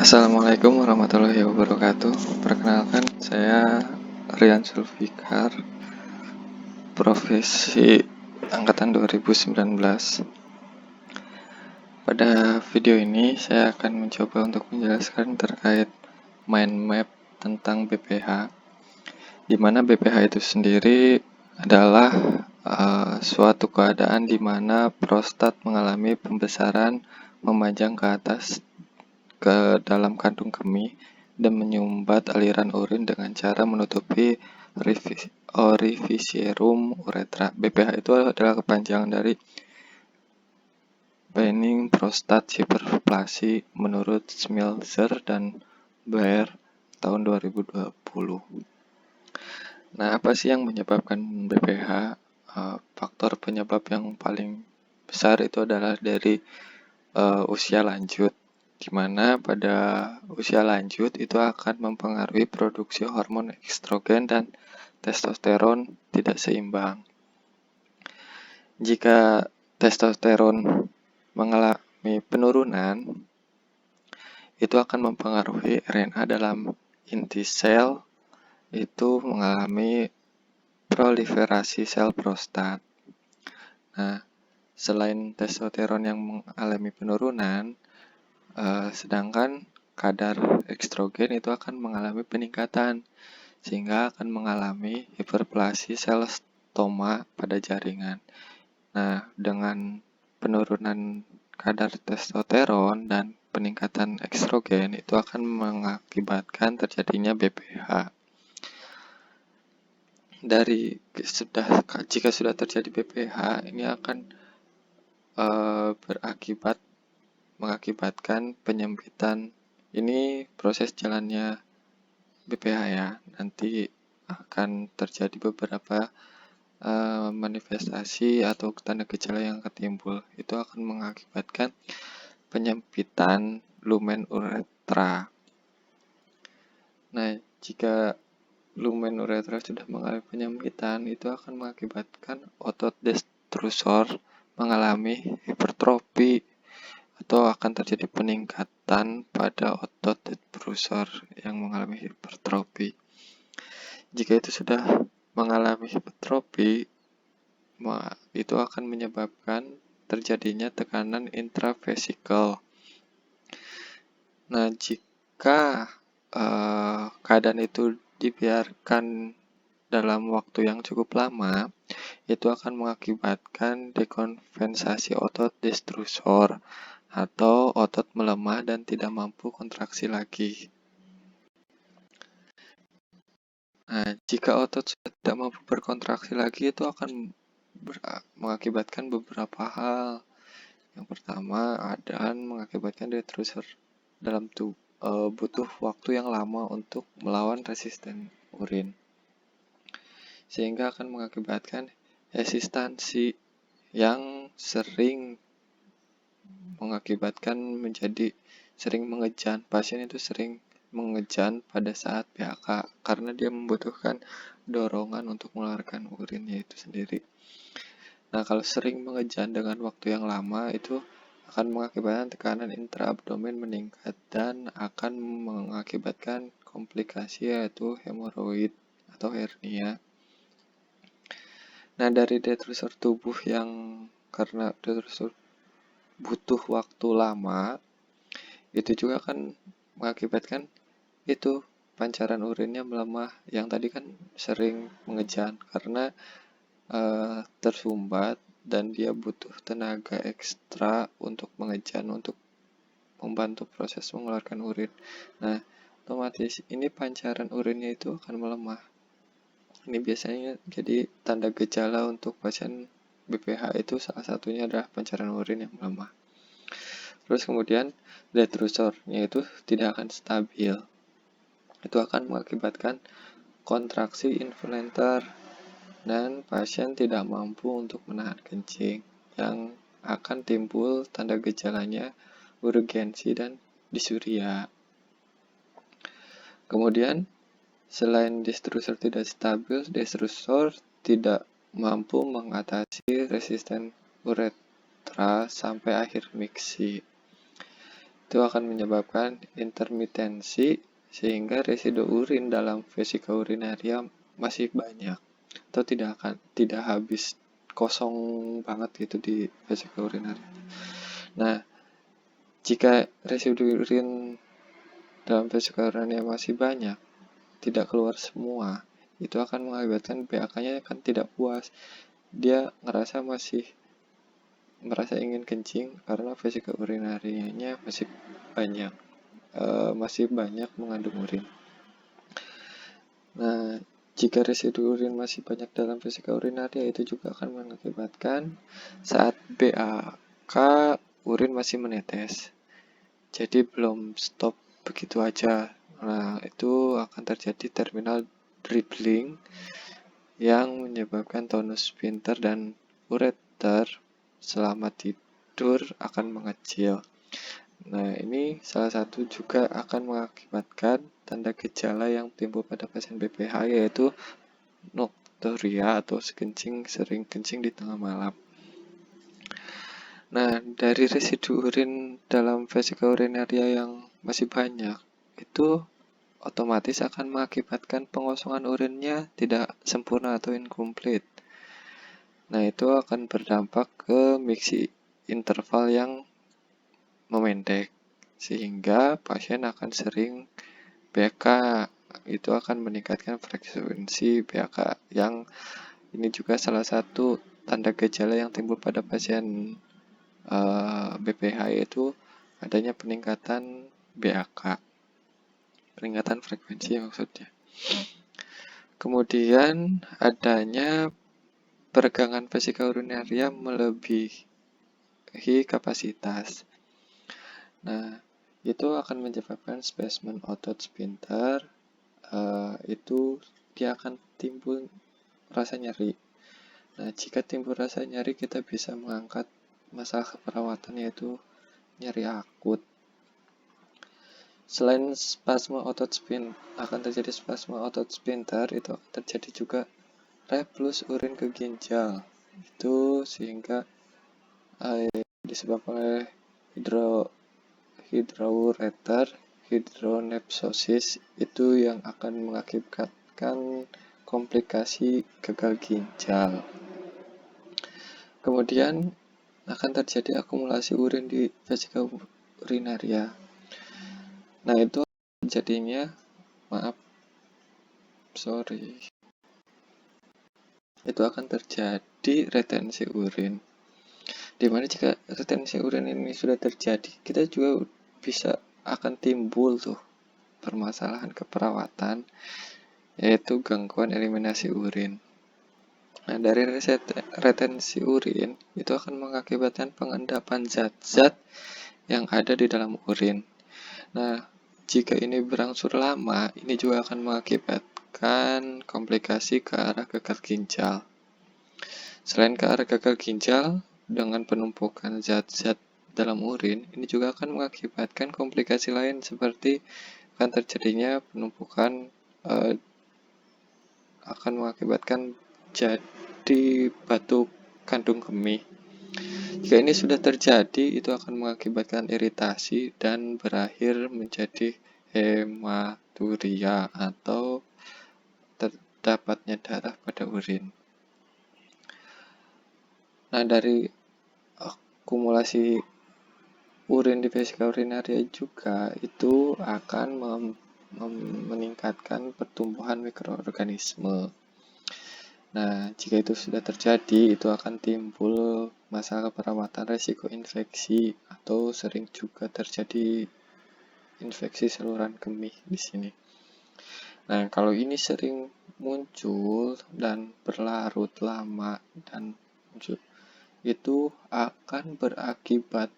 Assalamualaikum warahmatullahi wabarakatuh. Perkenalkan, saya Rian Zulfikar, profesi angkatan 2019. Pada video ini saya akan mencoba untuk menjelaskan terkait mind map tentang BPH, di mana BPH itu sendiri adalah suatu keadaan di mana prostat mengalami pembesaran memanjang ke atas ke dalam kandung kemih dan menyumbat aliran urin dengan cara menutupi orificium uretra. BPH itu adalah kepanjangan dari benign prostate hyperplasia menurut Schmelzer dan Baer tahun 2020. Nah, apa sih yang menyebabkan BPH? Faktor penyebab yang paling besar itu adalah dari usia lanjut, di mana pada usia lanjut itu akan mempengaruhi produksi hormon estrogen dan testosteron tidak seimbang. Jika testosteron mengalami penurunan, itu akan mempengaruhi RNA dalam inti sel, itu mengalami proliferasi sel prostat. Nah, selain testosteron yang mengalami penurunan, sedangkan kadar estrogen itu akan mengalami peningkatan, sehingga akan mengalami hiperplasi sel stoma pada jaringan. Nah, dengan penurunan kadar testosteron dan peningkatan estrogen itu akan mengakibatkan terjadinya BPH. Jika sudah terjadi BPH, ini akan mengakibatkan penyempitan. Ini proses jalannya BPH ya. Nanti akan terjadi beberapa manifestasi atau tanda gejala yang akan timbul. Itu akan mengakibatkan penyempitan lumen uretra. Nah, jika lumen uretra sudah mengalami penyempitan, itu akan mengakibatkan otot destrusor mengalami hipertrofi atau akan terjadi peningkatan pada otot destrusor yang mengalami hipertrofi. Jika itu sudah mengalami hipertrofi, itu akan menyebabkan terjadinya tekanan intravesikel. Nah, jika keadaan itu dibiarkan dalam waktu yang cukup lama, itu akan mengakibatkan dekompensasi otot destrusor atau otot melemah dan tidak mampu kontraksi lagi. Nah, jika otot sudah tidak mampu berkontraksi lagi, itu akan mengakibatkan beberapa hal. Yang pertama, mengakibatkan destrusor dalam tubuh butuh waktu yang lama untuk melawan resisten urin, sehingga akan mengakibatkan resistansi yang sering mengakibatkan menjadi sering mengejan. Pasien itu sering mengejan pada saat PHK karena dia membutuhkan dorongan untuk mengeluarkan urinnya itu sendiri. Nah, kalau sering mengejan dengan waktu yang lama, itu akan mengakibatkan tekanan intraabdomen meningkat dan akan mengakibatkan komplikasi yaitu hemoroid atau hernia. Nah, dari destrusor tubuh yang karena destrusor butuh waktu lama, itu juga akan mengakibatkan itu pancaran urinnya melemah. Yang tadi kan sering mengejan karena tersumbat dan dia butuh tenaga ekstra untuk mengejan, untuk membantu proses mengeluarkan urin. Nah, otomatis ini pancaran urinnya itu akan melemah. Ini biasanya jadi tanda gejala untuk pasien BPH, itu salah satunya adalah pancaran urin yang melemah. Terus kemudian detrusornya itu tidak akan stabil. Itu akan mengakibatkan kontraksi involuntar dan pasien tidak mampu untuk menahan kencing, yang akan timbul tanda gejalanya urgensi dan disuria. Kemudian selain destrusor tidak stabil, destrusor tidak mampu mengatasi resisten uretra sampai akhir miksi. Itu itu akan menyebabkan intermitensi sehingga residu urin dalam vesika urinaria masih banyak atau tidak habis kosong banget gitu di vesika urinaria. Nah, jika residu urin dalam vesika urinaria masih banyak, tidak keluar semua, itu akan mengakibatkan pH-nya kan tidak puas. Dia merasa ingin kencing karena vesika urinarianya masih banyak mengandung urin. Nah, jika residu urin masih banyak dalam vesika urinaria, itu juga akan mengakibatkan saat BAK urin masih menetes. Jadi belum stop begitu aja. Nah, itu akan terjadi terminal dribbling yang menyebabkan tonus sphincter dan ureter selama tidur akan mengecil. Nah, ini salah satu juga akan mengakibatkan tanda gejala yang timbul pada pasien BPH, yaitu nokturia atau sering kencing di tengah malam. Nah, dari residu urin dalam vesika urinaria yang masih banyak, itu otomatis akan mengakibatkan pengosongan urinnya tidak sempurna atau incomplete. Nah, itu akan berdampak ke mixi interval yang memendek, sehingga pasien akan sering BK. Itu akan meningkatkan frekuensi BK, yang ini juga salah satu tanda gejala yang timbul pada pasien BPH, yaitu adanya peningkatan BAK, peningkatan frekuensi maksudnya. Kemudian adanya peregangan vesika urinaria melebihi kapasitas. Nah, itu akan menyebabkan spasmen otot sphincter, itu dia akan timbul rasa nyeri. Nah, jika timbul rasa nyeri, kita bisa mengangkat masalah keperawatan, yaitu nyeri akut. Selain spasme otot akan terjadi spasme otot sphincter, itu akan terjadi juga reflux urin ke ginjal. Itu sehingga disebabkan oleh hidroureter, hidronepsosis, itu yang akan mengakibatkan komplikasi gagal ginjal. Kemudian akan terjadi akumulasi urin di vesika urinaria. Nah, itu jadinya itu akan terjadi retensi urin. Dimana jika retensi urin ini sudah terjadi, kita juga akan timbul tuh permasalahan keperawatan, yaitu gangguan eliminasi urin. Nah, dari retensi urin itu akan mengakibatkan pengendapan zat-zat yang ada di dalam urin. Nah, jika ini berangsur lama, ini juga akan mengakibatkan komplikasi ke arah gagal ginjal. Selain ke arah gagal ginjal, dengan penumpukan zat-zat dalam urin, ini juga akan mengakibatkan komplikasi lain seperti akan terjadinya penumpukan, akan mengakibatkan jadi batu kandung kemih. Jika ini sudah terjadi, itu akan mengakibatkan iritasi dan berakhir menjadi hematuria atau terdapatnya darah pada urin. Nah, dari akumulasi urin di vesika urinaria juga itu akan meningkatkan pertumbuhan mikroorganisme. Nah, jika itu sudah terjadi, itu akan timbul masalah perawatan resiko infeksi atau sering juga terjadi infeksi saluran kemih di sini. Nah, kalau ini sering muncul dan berlarut lama dan muncul, itu akan berakibat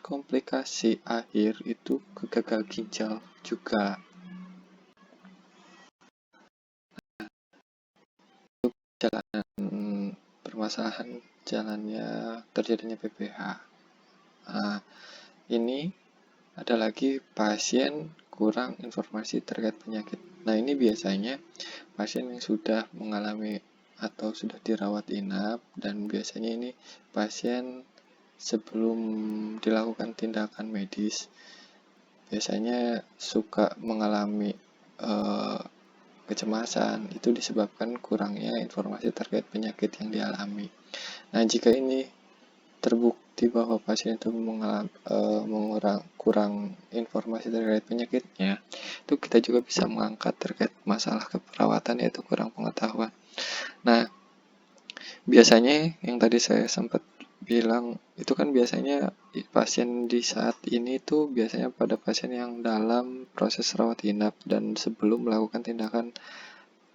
komplikasi akhir itu gagal ginjal juga. Permasalahan jalannya terjadinya BPH. Nah, ini ada lagi pasien kurang informasi terkait penyakit. Nah, ini biasanya pasien yang sudah mengalami atau sudah dirawat inap, dan biasanya ini pasien sebelum dilakukan tindakan medis biasanya suka mengalami eh, kecemasan. Itu disebabkan kurangnya informasi terkait penyakit yang dialami. Nah, jika ini terbukti bahwa pasien itu kurang informasi terkait penyakitnya, itu kita juga bisa mengangkat terkait masalah keperawatan, yaitu kurang pengetahuan. Nah, biasanya yang tadi saya sempat bilang itu kan biasanya pasien di saat ini tuh biasanya pada pasien yang dalam proses rawat inap dan sebelum melakukan tindakan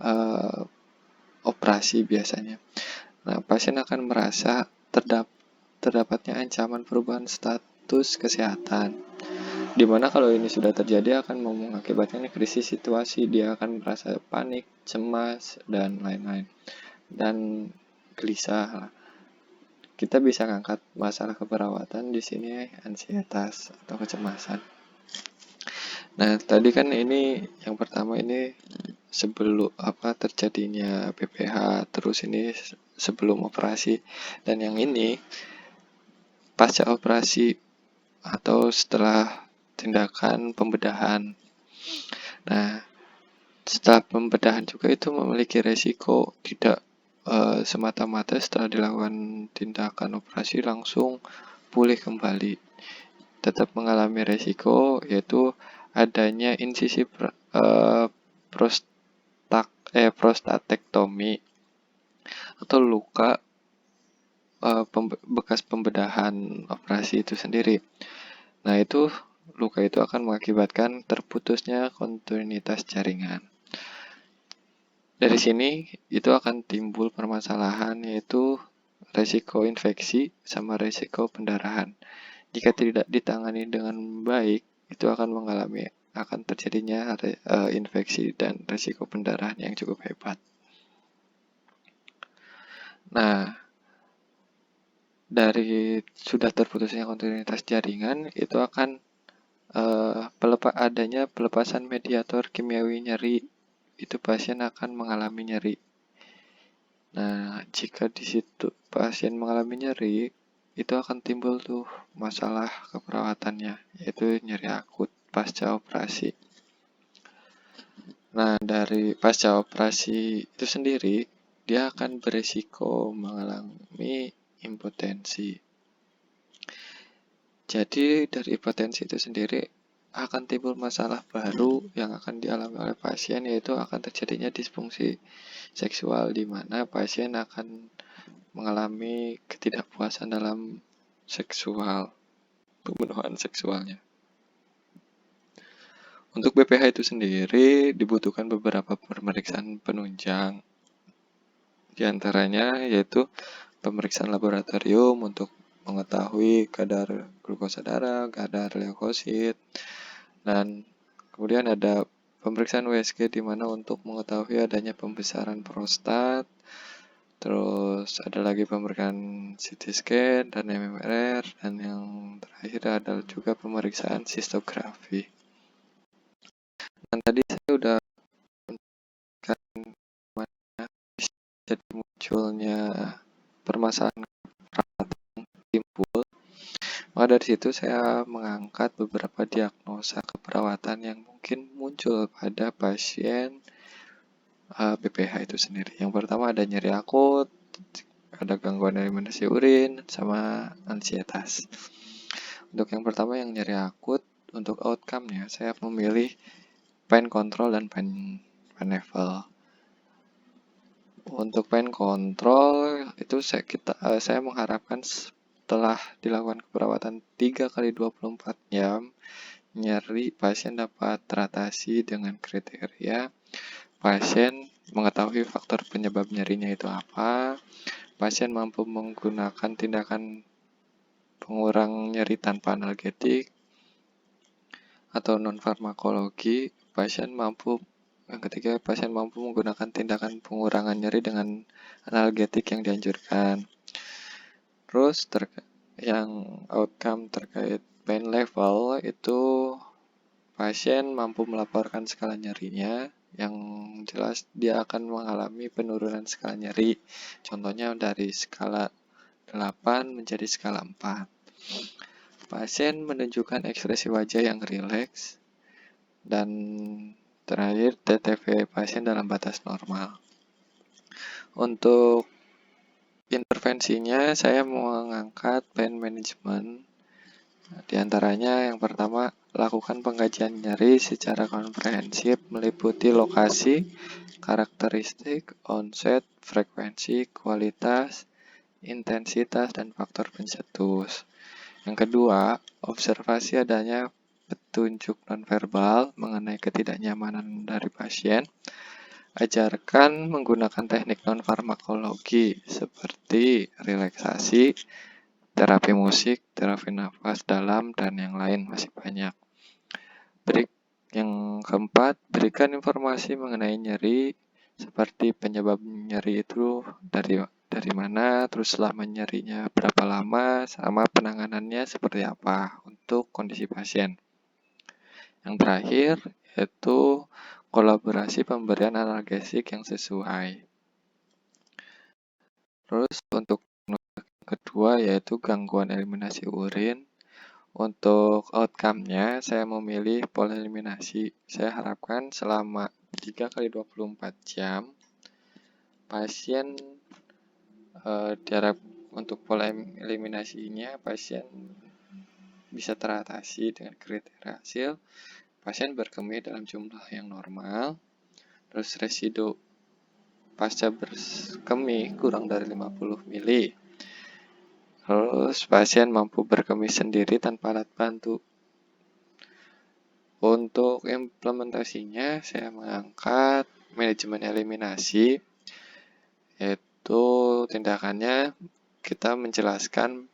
uh, operasi biasanya. Nah, pasien akan merasa terdapatnya ancaman perubahan status kesehatan, di mana kalau ini sudah terjadi akan mengakibatkan krisis situasi. Dia akan merasa panik, cemas, dan lain-lain, dan gelisah. Kita bisa ngangkat masalah keperawatan di sini ansietas atau kecemasan. Nah, tadi kan ini yang pertama ini sebelum terjadinya PPH, terus ini sebelum operasi, dan yang ini pasca operasi atau setelah tindakan pembedahan. Nah, setelah pembedahan juga itu memiliki resiko, tidak semata-mata setelah dilakukan tindakan operasi langsung pulih kembali. Tetap mengalami resiko, yaitu adanya insisi prostatektomi atau luka bekas pembedahan operasi itu sendiri. Nah, luka itu akan mengakibatkan terputusnya kontinuitas jaringan. Dari sini itu akan timbul permasalahan, yaitu resiko infeksi sama resiko pendarahan. Jika tidak ditangani dengan baik, itu akan terjadinya infeksi dan resiko pendarahan yang cukup hebat. Nah, dari sudah terputusnya kontinuitas jaringan, itu akan adanya pelepasan mediator kimiawi nyeri. Itu pasien akan mengalami nyeri. Nah, jika di situ pasien mengalami nyeri, itu akan timbul tuh masalah keperawatannya, yaitu nyeri akut pasca operasi. Nah, dari pasca operasi itu sendiri, dia akan berisiko mengalami impotensi. Jadi dari impotensi itu sendiri akan timbul masalah baru yang akan dialami oleh pasien, yaitu akan terjadinya disfungsi seksual, di mana pasien akan mengalami ketidakpuasan dalam pemenuhan seksualnya. Untuk BPH itu sendiri dibutuhkan beberapa pemeriksaan penunjang. Di antaranya yaitu pemeriksaan laboratorium untuk mengetahui kadar glukosa darah, kadar leukosit, dan kemudian ada pemeriksaan USG di mana untuk mengetahui adanya pembesaran prostat. Terus ada lagi pemeriksaan CT scan dan MMR, dan yang terakhir adalah juga pemeriksaan sistografi. Dan tadi saya udah menjelaskan jadi munculnya permasalahan timbul. Maka dari situ saya mengangkat beberapa diagnosa keperawatan yang mungkin muncul pada pasien BPH itu sendiri. Yang pertama ada nyeri akut, ada gangguan eliminasi urin, sama ansietas. Untuk yang pertama yang nyeri akut, untuk outcome-nya saya memilih pain control dan pain level. Untuk pain control itu saya mengharapkan setelah dilakukan keperawatan 3x24 jam, nyeri pasien dapat teratasi dengan kriteria pasien mengetahui faktor penyebab nyerinya itu apa, pasien mampu menggunakan tindakan pengurang nyeri tanpa analgetik atau non-farmakologi. Yang ketiga, pasien mampu menggunakan tindakan pengurangan nyeri dengan analgetik yang dianjurkan. Terus yang outcome terkait pain level itu pasien mampu melaporkan skala nyerinya, yang jelas dia akan mengalami penurunan skala nyeri. Contohnya dari skala 8 menjadi skala 4. Pasien menunjukkan ekspresi wajah yang rileks, dan terakhir TTV pasien dalam batas normal. Untuk intervensinya saya mengangkat pain management. Di antaranya yang pertama, lakukan pengkajian nyeri secara komprehensif meliputi lokasi, karakteristik, onset, frekuensi, kualitas, intensitas, dan faktor pencetus. Yang kedua, observasi adanya petunjuk nonverbal mengenai ketidaknyamanan dari pasien. Ajarkan menggunakan teknik non-farmakologi seperti relaksasi, terapi musik, terapi nafas dalam, dan yang lain masih banyak. Yang keempat, berikan informasi mengenai nyeri, seperti penyebab nyeri itu dari mana, terus selama nyerinya berapa lama, sama penanganannya seperti apa untuk kondisi pasien. Yang terakhir, yaitu kolaborasi pemberian analgesik yang sesuai. Terus untuk kedua yaitu gangguan eliminasi urin. Untuk outcome-nya saya memilih pola eliminasi. Saya harapkan selama 3 kali 24 jam pasien diharap untuk pola eliminasinya pasien bisa teratasi dengan kriteria hasil pasien berkemih dalam jumlah yang normal, terus residu pasca berkemih kurang dari 50 mili. Terus pasien mampu berkemih sendiri tanpa alat bantu. Untuk implementasinya saya mengangkat manajemen eliminasi, yaitu tindakannya kita menjelaskan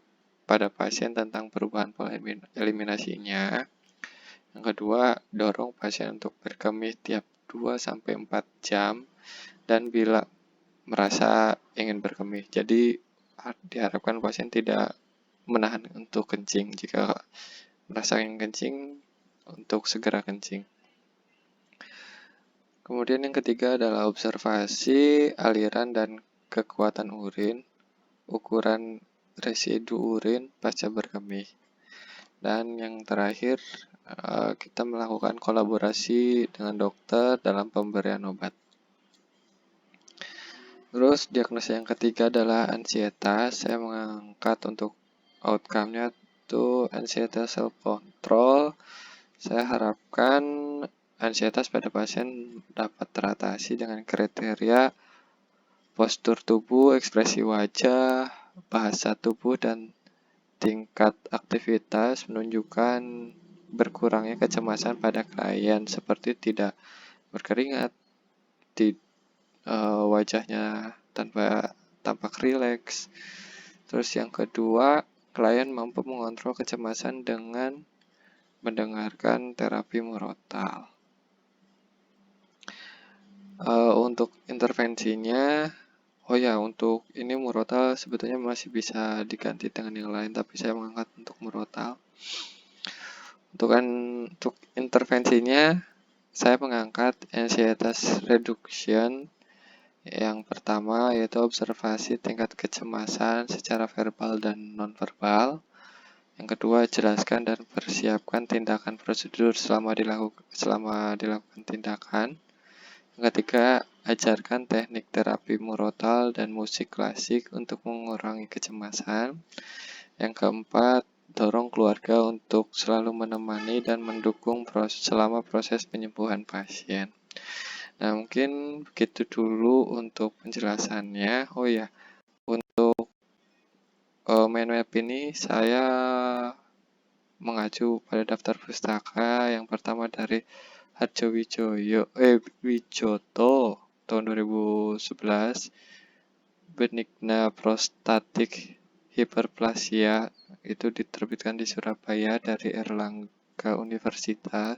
pada pasien tentang perubahan pola eliminasinya. Yang kedua, dorong pasien untuk berkemih tiap 2-4 jam dan bila merasa ingin berkemih. Jadi diharapkan pasien tidak menahan untuk kencing. Jika merasa ingin kencing, untuk segera kencing. Kemudian yang ketiga adalah observasi aliran dan kekuatan urin, ukuran residu urin pasca berkemih. Dan yang terakhir, kita melakukan kolaborasi dengan dokter dalam pemberian obat. Terus diagnosa yang ketiga adalah ansietas. Saya mengangkat untuk outcome-nya itu ansietas self control. Saya harapkan ansietas pada pasien dapat teratasi dengan kriteria postur tubuh, ekspresi wajah, bahasa tubuh, dan tingkat aktivitas menunjukkan berkurangnya kecemasan pada klien seperti tidak berkeringat, wajahnya tampak rileks. Terus yang kedua, klien mampu mengontrol kecemasan dengan mendengarkan terapi murotal. Untuk intervensinya, untuk ini murotal sebetulnya masih bisa diganti dengan yang lain, tapi saya mengangkat untuk murotal. Untuk intervensinya, saya mengangkat anxietas reduction. Yang pertama yaitu observasi tingkat kecemasan secara verbal dan nonverbal. Yang kedua, jelaskan dan persiapkan tindakan prosedur selama dilakukan tindakan. Yang ketiga, ajarkan teknik terapi murotal dan musik klasik untuk mengurangi kecemasan. Yang keempat, dorong keluarga untuk selalu menemani dan mendukung selama proses penyembuhan pasien. Nah, mungkin begitu dulu untuk penjelasannya. Untuk mind map ini saya mengacu pada daftar pustaka yang pertama dari Harjo Wijoto tahun 2011, benigna prostatik hiperplasia, itu diterbitkan di Surabaya dari Erlangga Universitas.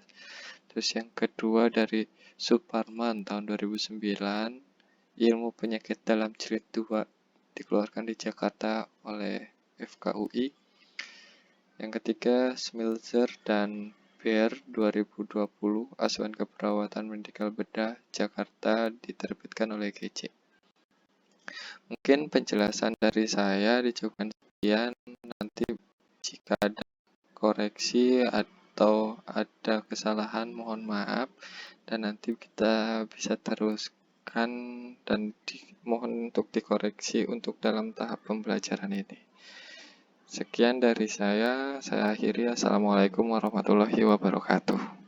Terus yang kedua dari Suparman tahun 2009, ilmu penyakit dalam jilid 2, dikeluarkan di Jakarta oleh FKUI. Yang ketiga, Smilzer dan Bear 2020, Asuhan Keperawatan Medikal Bedah Jakarta, diterbitkan oleh GC. Mungkin penjelasan dari saya dicukupkan sekian. Nanti jika ada koreksi atau ada kesalahan mohon maaf, dan nanti kita bisa teruskan dan mohon untuk dikoreksi untuk dalam tahap pembelajaran ini. Sekian dari saya akhiri. Assalamualaikum warahmatullahi wabarakatuh.